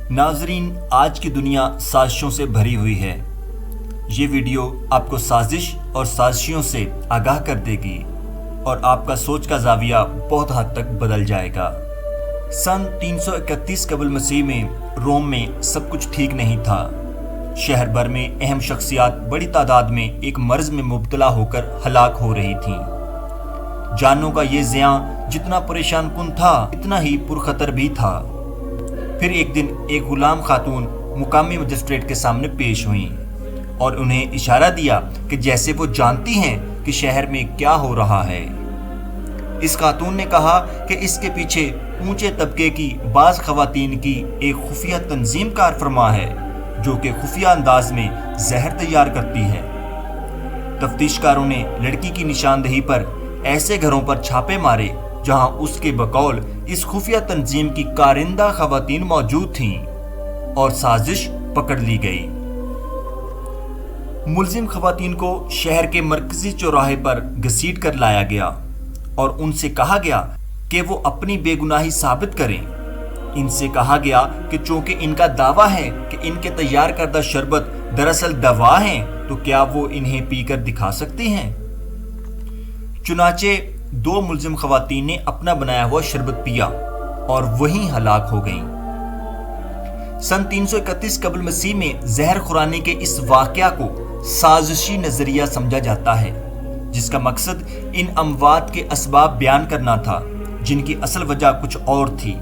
नाजरीन, आज की दुनिया साजिशों से भरी हुई है। ये वीडियो आपको साजिश और साजिशियों से आगाह कर देगी और आपका सोच का जाविया बहुत हद तक बदल जाएगा। सन 331 कबल मसीह में रोम में सब कुछ ठीक नहीं था। शहर भर में अहम शख्सियात बड़ी तादाद में एक मर्ज में मुब्तला होकर हलाक हो रही थीं। जानों का ये ज़ियां जितना परेशान कुन था, इतना ही पुरखतर भी था। फिर एक दिन एक गुलाम खातून मुकामी मजिस्ट्रेट के सामने पेश हुई और उन्हें इशारा दिया कि जैसे वो जानती हैं कि शहर में क्या हो रहा है। इस खातून ने कहा कि इसके पीछे ऊंचे तबके की बाज़ ख़वातीन की एक खुफिया तंजीम कार फरमा है जो कि खुफिया अंदाज में जहर तैयार करती है। तफ्तीशकारों ने लड़की की निशानदेही पर ऐसे घरों पर छापे मारे जहां उसके बकौल इस खुफिया तंजीम की कारिंदा ख़वातीन मौजूद थीं और साजिश पकड़ ली गई। मुल्जिम ख़वातीन को शहर के मरकजी चौराहे पर घसीट कर लाया गया और उनसे कहा गया कि वो अपनी बेगुनाही साबित करें। इनसे कहा गया कि चूंकि इनका दावा है कि इनके तैयार करदा शरबत दरअसल दवा है, तो क्या वो इन्हें पीकर दिखा सकती हैं। चुनाचे दो मुल्जिम ख़वातीन ने अपना बनाया हुआ शरबत पिया और वहीं हलाक हो गईं। सन 331 कबल मसीह में जहर खुरानी के इस वाक़या को साजिशी नजरिया समझा जाता है, जिसका मकसद इन अमवात के असबाब बयान करना था जिनकी असल वजह कुछ और थी।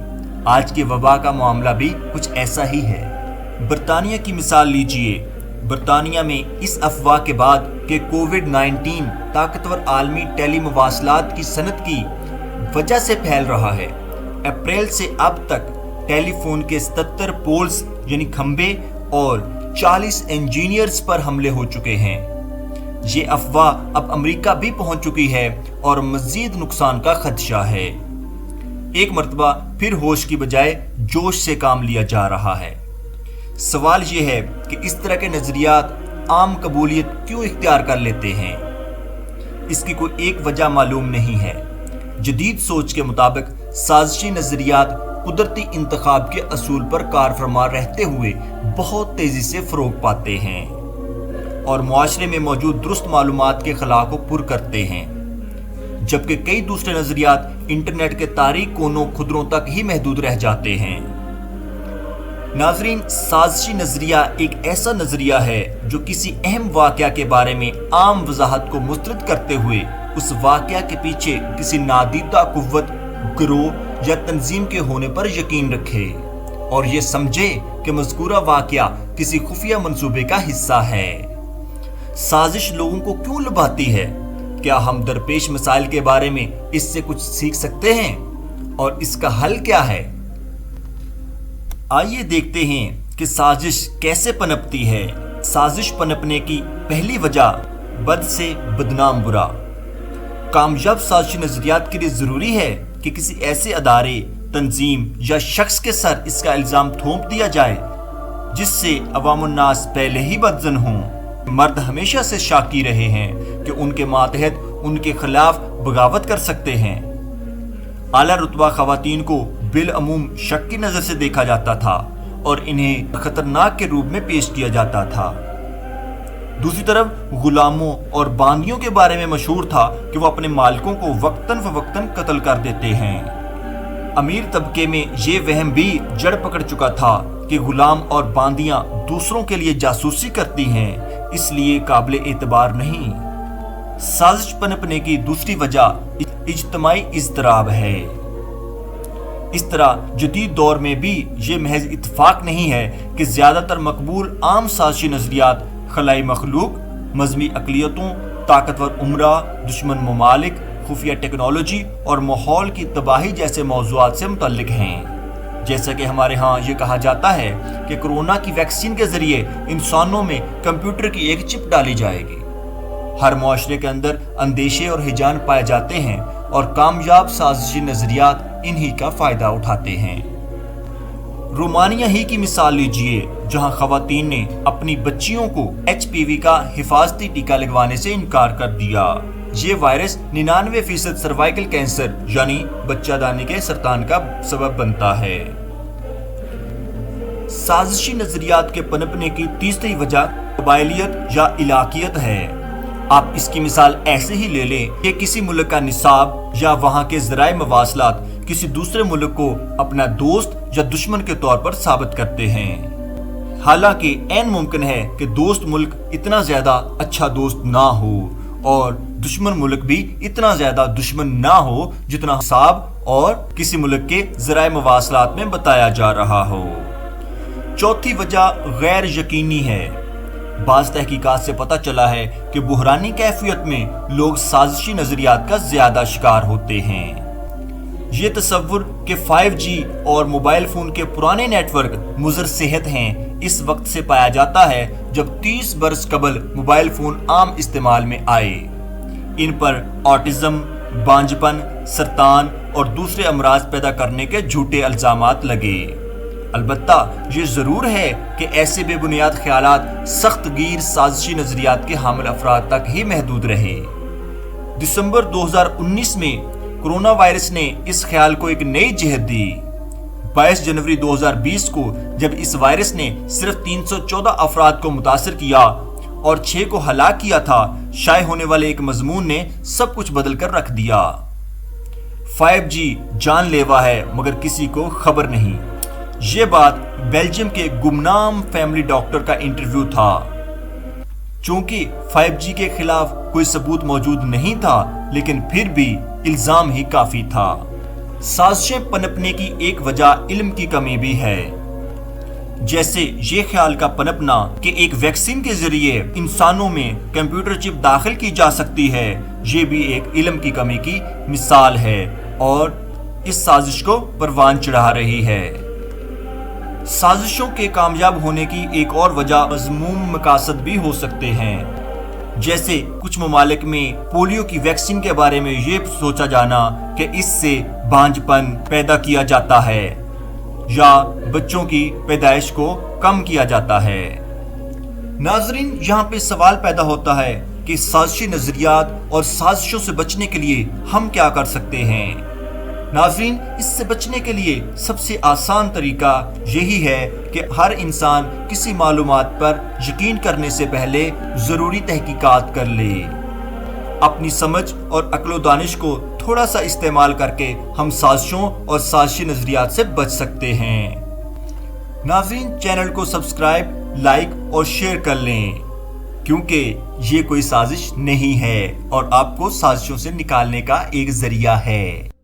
आज के वबा का मामला भी कुछ ऐसा ही है। बरतानिया की मिसाल लीजिए। बरतानिया में इस अफवाह के बाद कि कोविड-19 ताकतवर आलमी टेलीमवासलात की सनत की वजह से फैल रहा है, अप्रैल से अब तक टेलीफोन के 77 पोल्स यानी खंबे और 40 इंजीनियर्स पर हमले हो चुके हैं। ये अफवाह अब अमेरिका भी पहुंच चुकी है और मजीद नुकसान का खदशा है। एक मर्तबा फिर होश की बजाय जोश से काम लिया जा रहा है। सवाल यह है कि इस तरह के नजरियात आम कबूलियत क्यों इख्तियार कर लेते हैं। इसकी कोई एक वजह मालूम नहीं है। जदीद सोच के मुताबिक साजिशी नजरियात कुदरती इंतखाब के असूल पर कारफरमा रहते हुए बहुत तेजी से फरोग पाते हैं और मुआशरे में मौजूद दुरुस्त मालूमात के खला को पुर करते हैं, जबकि कई दूसरे नजरियात इंटरनेट के तारीक कोनों खुदरों तक ही महदूद रह जाते हैं। नाजरीन, साजिशी नजरिया एक ऐसा नजरिया है जो किसी अहम वाक़या के बारे में आम वजाहत को मुस्तरद करते हुए उस वाक़या के पीछे किसी नादीदा कुव्वत, गिरोह या तंजीम के होने पर यकीन रखे और ये समझे कि मज़कूरा वाक़या किसी खुफिया मंसूबे का हिस्सा है। साजिश लोगों को क्यों लुभाती है? क्या हम दरपेश मसाइल के बारे में इससे कुछ सीख सकते हैं और इसका हल क्या है? आइए देखते हैं कि साजिश कैसे पनपती है। साजिश पनपने की पहली वजह बद से बदनाम बुरा। कामयाब साजिशी नजरियात के लिए जरूरी है कि किसी ऐसे अदारे, तंजीम या शख्स के सर इसका इल्जाम थोप दिया जाए जिससे अवामुन्नास पहले ही बदजन हों। मर्द हमेशा से शाकी रहे हैं कि उनके मातहत उनके खिलाफ बगावत कर सकते हैं। आला रुतबा ख़वातीन को बिलअमूम शक की नज़र से देखा जाता था और इन्हें खतरनाक के रूप में पेश किया जाता था। दूसरी तरफ गुलामों और बांदियों के बारे में मशहूर था कि वो अपने मालिकों को वक्तन फवक्तन कत्ल कर देते हैं। अमीर तबके में ये वहम भी जड़ पकड़ चुका था कि गुलाम और बांदियां दूसरों के लिए जासूसी करती हैं, इसलिए काबिल एतबार नहीं। साजिश पनपने की दूसरी वजह इज्तिमाई इज़्तिराब है। इस तरह जदीद दौर में भी ये महज इत्तेफाक नहीं है कि ज़्यादातर मकबूल आम साजिशी नजरियात खलाई मखलूक, मजहबी अक़लियतों, ताकतवर उमरा, दुश्मन ममालिक, खुफिया टेक्नोलॉजी और माहौल की तबाही जैसे मौज़ूआत से मुतल्लिक हैं। जैसा कि हमारे यहाँ ये कहा जाता है कि कोरोना की वैक्सीन के ज़रिए इंसानों में कंप्यूटर की एक चिप डाली जाएगी। हर मुआशरे के अंदर अंदेशे और हिजान पाए जाते हैं और कामयाब साजिशी नजरियात इन्हीं का फ़ायदा उठाते हैं। रोमानिया ही की मिसाल लीजिए, जहां ख़वातीन ने अपनी बच्चियों को HPV का हिफाजती टीका लगवाने से इनकार कर दिया। ये वायरस 99% सर्वाइकल कैंसर यानी बच्चादानी के सरतान का सबब बनता है। साजिशी नजरियात के पनपने की तीसरी वजह कबायलियत या इलाकियत है। आप इसकी मिसाल ऐसे ही ले लें कि किसी मुल्क का निसाब या वहाँ के ज़राए मवासलात किसी दूसरे मुल्क को अपना दोस्त या दुश्मन के तौर पर साबित करते हैं। हालांकि ऐन मुमकिन है कि दोस्त मुल्क इतना ज़्यादा अच्छा दोस्त ना हो और दुश्मन मुल्क भी इतना ज़्यादा दुश्मन ना हो जितना निसाब और किसी मुल्क के ज़राए मवासलात में बताया जा रहा हो। चौथी वजह गैर यकीनी है। बाज़ तहकीकात से पता चला है कि बुहरानी कैफियत में लोग साजिशी नज़रियात का ज़्यादा शिकार होते हैं। ये तसव्वुर कि 5G और मोबाइल फ़ोन के पुराने नेटवर्क मुज़र सेहत हैं इस वक्त से पाया जाता है जब 30 बरस कबल मोबाइल फ़ोन आम इस्तेमाल में आए। इन पर ऑटिज़म, बांझपन, सरतान और दूसरे अमराज पैदा करने के झूठे इल्ज़ामात लगे। अलबत्ता ये ज़रूर है कि ऐसे बेबुनियाद ख्यालात सख्त गीर साजिशी नज़रियात के हामिल अफराद तक ही महदूद रहे। दिसंबर 2019 में कोरोना वायरस ने इस ख्याल को एक नई जिहत दी। 22 जनवरी 2020 को जब इस वायरस ने सिर्फ 314 अफराद को मुतासर किया और 6 को हलाक किया था, शाये होने वाले एक मजमून ने सब कुछ बदल कर रख दिया। 5G जानलेवा है मगर किसी को खबर नहीं। ये बात बेल्जियम के गुमनाम फैमिली डॉक्टर का इंटरव्यू था। चूंकि 5G के खिलाफ कोई सबूत मौजूद नहीं था, लेकिन फिर भी इल्जाम ही काफी था। साजिशें पनपने की एक वजह इल्म की कमी भी है। जैसे ये ख्याल का पनपना कि एक वैक्सीन के जरिए इंसानों में कंप्यूटर चिप दाखिल की जा सकती है, ये भी एक इल्म की कमी की मिसाल है और इस साजिश को परवान चढ़ा रही है। साजिशों के कामयाब होने की एक और वजह मज़मूम मकासद भी हो सकते हैं। जैसे कुछ ममालिक में पोलियो की वैक्सीन के बारे में ये सोचा जाना कि इससे बांझपन पैदा किया जाता है या बच्चों की पैदाइश को कम किया जाता है। नाजरीन, यहाँ पे सवाल पैदा होता है कि साजिशी नजरियात और साजिशों से बचने के लिए हम क्या कर सकते हैं। नाज़रीन, इससे बचने के लिए सबसे आसान तरीका यही है कि हर इंसान किसी मालूमात पर यकीन करने से पहले ज़रूरी तहकीकात कर ले। अपनी समझ और अक्ल दानिश को थोड़ा सा इस्तेमाल करके हम साजिशों और साजिशी नज़रियात से बच सकते हैं। नाज़रीन, चैनल को सब्सक्राइब, लाइक और शेयर कर लें क्योंकि ये कोई साजिश नहीं है और आपको साजिशों से निकालने का एक ज़रिया है।